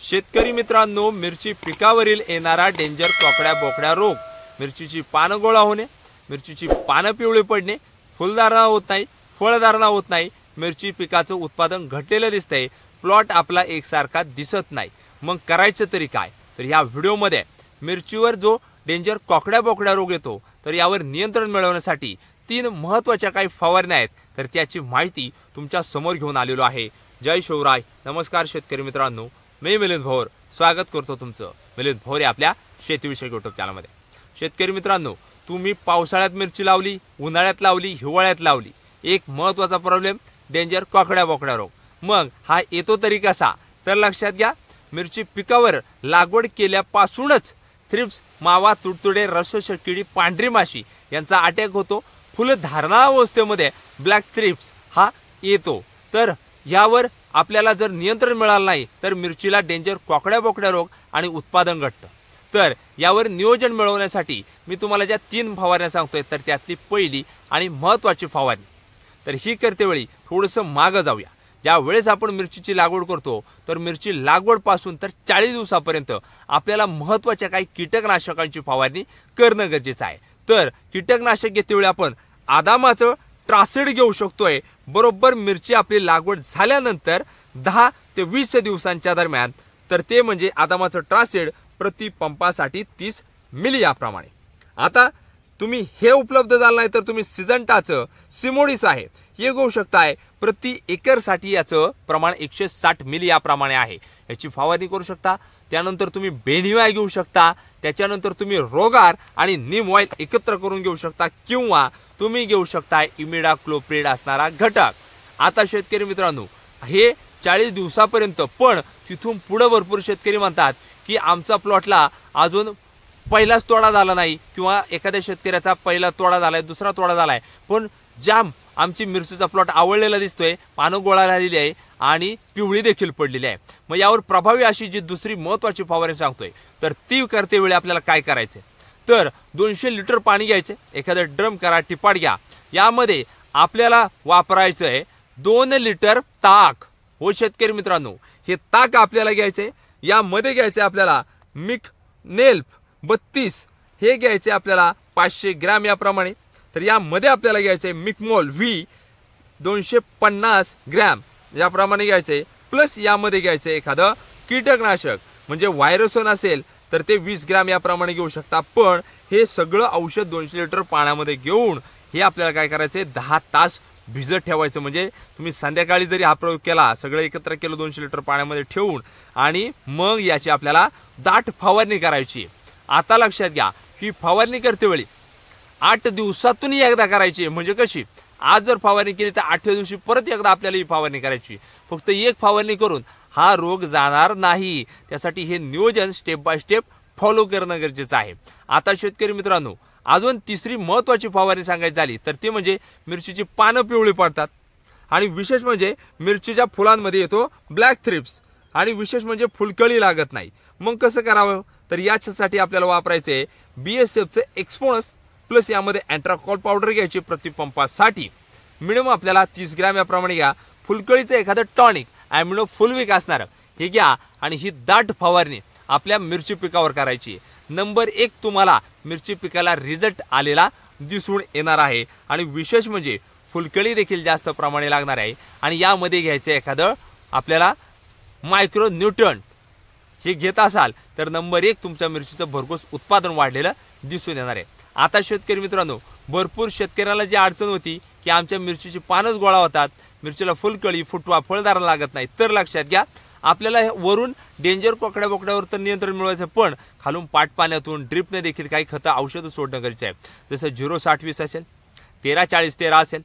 शेतकरी मित्रांनो, मिरची पिकावरील येणारा डेंजर कोकड्या बोकड्या रोग, मिरचीची पानं गोळा होणे, मिरचीची पानं पिवळी पडणे, फुलधारणा होत नाही, फळधारणा होत नाही, मिरची पिकाचं उत्पादन घटलेलं दिसतंय, प्लॉट आपला एकसारखा दिसत नाही, मग करायचं तरी काय? तर या व्हिडिओमध्ये मिरचीवर जो डेंजर कोकड्या बोकड्या रोग येतो तर यावर नियंत्रण मिळवण्यासाठी 3 महत्त्वाच्या काही फवारण्या आहेत, तर त्याची माहिती तुमच्या समोर घेऊन आलेलो आहे। जय शिवराय, नमस्कार शेतकरी मित्रांनो, मी मिलिंद भोर स्वागत करतो तुमचं मिलिंद भोर आपल्या शेतीविषयक यूट्यूब चॅनलमध्ये। शेतकरी मित्रांनो, तुम्ही पावसाळ्यात मिरची लावली, उन्हाळ्यात लावली, हिवाळ्यात लावली, एक महत्त्वाचा प्रॉब्लेम डेंजर कोकड्या बोकड्या रोग। मग हा येतो तरी कसा? तर लक्षात घ्या, मिरची पिकावर लागवड केल्यापासूनच थ्रिप्स, मावा, तुडतुडे, रसशोषक किडी, पांढरी माशी यांचा अटॅक होतो। फुलधारणा अवस्थेमध्ये ब्लॅक थ्रिप्स हा येतो। तर यावर आपल्याला जर नियंत्रण मिळालं नाही तर मिरचीला डेंजर कोकड्या बोकड्या रोग आणि उत्पादन घटतं। तर यावर नियोजन मिळवण्यासाठी मी तुम्हाला ज्या 3 फवारण्या सांगतोय तर त्यातली पहिली आणि महत्त्वाची फवारणी, तर ही करतेवेळी थोडंसं मागं जाऊया। ज्या वेळेस आपण मिरचीची लागवड करतो तर मिरची लागवड पासून तर 40 दिवसापर्यंत आपल्याला महत्त्वाच्या काही कीटकनाशकांची फवारणी करणं गरजेचं आहे। तर कीटकनाशक घेतेवेळी आपण आदामाचं ट्रासिड घेऊ शकतोय, बरोबर मिरची आपली लागवड झाल्यानंतर 10 ते 20 दिवसांच्या दरम्यान। तर ते म्हणजे आदामाचं ट्रासिड प्रति पंपासाठी 30 मिली याप्रमाणे। आता तुम्ही हे उपलब्ध झालं नाही तर तुम्ही सिजंटाचं सिमोडिस आहे हे घेऊ शकताय, प्रति एकरसाठी याचं प्रमाण 160 मिली याप्रमाणे आहे, याची फवारणी करू शकता। त्यानंतर तुम्ही बेनिवाय घेऊ शकता, त्याच्यानंतर तुम्ही रोगार आणि नीम ऑइल एकत्र करून घेऊ शकता, किंवा तुम्ही घेऊ शकता इमिडाक्लोप्रिड असणारा घटक। आता शेतकरी मित्रांनो, हे 40 दिवसापर्यंत, पण तिथून पुढे भरपूर शेतकरी म्हणतात की आमचा प्लॉटला अजून पहिलाच तोडा झाला नाही, किंवा एखाद्या शेतकऱ्याचा पहिला तोडा झालाय, दुसरा तोडा झालाय, पण जाम आमची मिरचीचा प्लॉट आवडलेला दिसतोय, पानं गोळा झालेली आहे आणि पिवळी देखील पडलेली आहे। मग यावर प्रभावी अशी जी दुसरी महत्त्वाची फवारणी सांगतोय तर ती करते वेळी आपल्याला काय करायचं? तर 200 लिटर पाणी घ्यायचे, एखादा ड्रम करा, टिपाट घ्या, यामध्ये आपल्याला वापरायचं आहे 2 लिटर ताक। हो शेतकरी मित्रांनो, हे ताक आपल्याला घ्यायचे, यामध्ये घ्यायचे आपल्याला मिक नेल्फ 32 हे घ्यायचे आपल्याला 500 ग्रॅम याप्रमाणे। तर यामध्ये आपल्याला घ्यायचे मिकमोल व्ही 250 ग्रॅम याप्रमाणे घ्यायचे, प्लस यामध्ये घ्यायचे एखादं कीटकनाशक, म्हणजे व्हायरसोन असेल तर ते 20 ग्रॅम याप्रमाणे घेऊ शकता। पण हे सगळं औषध 200 लिटर पाण्यामध्ये घेऊन हे आपल्याला काय करायचे, 10 तास भिजत ठेवायचं। म्हणजे तुम्ही संध्याकाळी जरी हा प्रयोग केला, सगळं एकत्र केलं 200 लिटर पाण्यामध्ये ठेवून, आणि मग याची आपल्याला दाट फवारणी करायची। आता लक्षात घ्या, ही फवारणी करते वेळी 8 दिवसातून एकदा करायची। म्हणजे कशी, आज जर फवारणी केली तर 8व्या दिवशी परत एकदा आपल्याला ही फवारणी करायची। फक्त एक फवारणी करून हा रोग जाणार नाही, त्यासाठी हे नियोजन स्टेप बाय स्टेप फॉलो करणं गरजेचं आहे। आता शेतकरी मित्रांनो, अजून तिसरी महत्त्वाची फवारणी सांगायची झाली तर ती म्हणजे मिरचीची पानं पिवळी पडतात, आणि विशेष म्हणजे मिरचीच्या फुलांमध्ये येतो ब्लॅक थ्रिप्स, आणि विशेष म्हणजे फुलकळी लागत नाही। मग कसं करावं? तर याच्यासाठी आपल्याला वापरायचे BSFचं एक्सपोनस, प्लस यामध्ये अँट्राकॉल पावडर घ्यायची प्रति पंपासाठी, मिनिमम आपल्याला 30 ग्रॅम याप्रमाणे घ्या। फुलकळीचं एखादं टॉनिक ॲमिनो फुलविक असणार हे घ्या, आणि ही दाट फवारणी आपल्या मिरची पिकावर करायची। नंबर 1 तुम्हाला मिरची पिकाला रिझल्ट आलेला दिसून येणार आहे, आणि विशेष म्हणजे फुलकळी देखील जास्त प्रमाणे लागणार आहे। आणि यामध्ये घ्यायचं एखादं आपल्याला मायक्रो न्यूट्रंट हे घेत असाल तर नंबर 1 तुमच्या मिरचीचं भरघोस उत्पादन वाढलेलं दिसून येणार आहे। आता शेतकरी मित्रांनो, भरपूर शेतकऱ्याला जी अडचण होती की आमच्या मिरचीची पानच गोळा होतात, मिरचीला फुलकळी, फुटवा, फळधारणा लागत नाही, तर लक्षात घ्या, आपल्याला वरून डेंजर कोकड्या बोकड्यावर तर नियंत्रण मिळवायचं, पण खालून पाटपाण्यातून ड्रिपने देखील काही खतं औषधं सोडणं गरजेचं आहे। जसं 0-60-20 असेल, 13-40-13 असेल,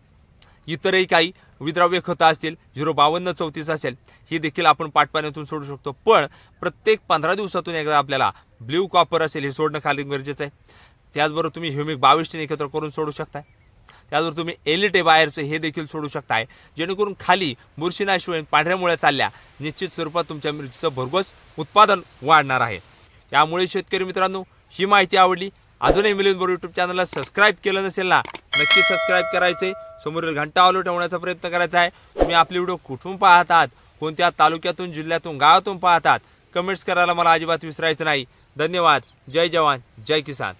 इतरही काही विद्राव्य खतं असतील, 0-52-34 असेल, ही देखील आपण पाटपाण्यातून सोडू शकतो। पण प्रत्येक 15 दिवसातून एकदा आपल्याला ब्ल्यू कॉपर असेल हे सोडणं खाली गरजेचं आहे। त्याचबरोबर तुम्ही ह्युमिक 22 एकत्र करून सोडू शकताय। त्याचबरोबर तुम्ही एलिटे बाहेरचं हे देखील सोडू शकताय, जेणेकरून खाली बुरशीनाश होईल, पांढऱ्या मुळ्या चालल्या, निश्चित स्वरूपात तुमच्या मिरचीचं भरघोस उत्पादन वाढणार आहे। त्यामुळे शेतकरी मित्रांनो, ही माहिती आवडली, अजूनही मिलिंद भोर यूट्यूब चॅनलला सबस्क्राईब केलं नसेल ना, नक्की सबस्क्राईब करायचे, समोरील घंटा आलो ठेवण्याचा प्रयत्न करायचा आहे। तुम्ही आपले व्हिडिओ कुठून पाहतात, कोणत्या तालुक्यातून, जिल्ह्यातून, गावातून पाहतात, कमेंट्स करायला मला अजिबात विसरायचं नाही. धन्यवाद. जय जवान जय किसान.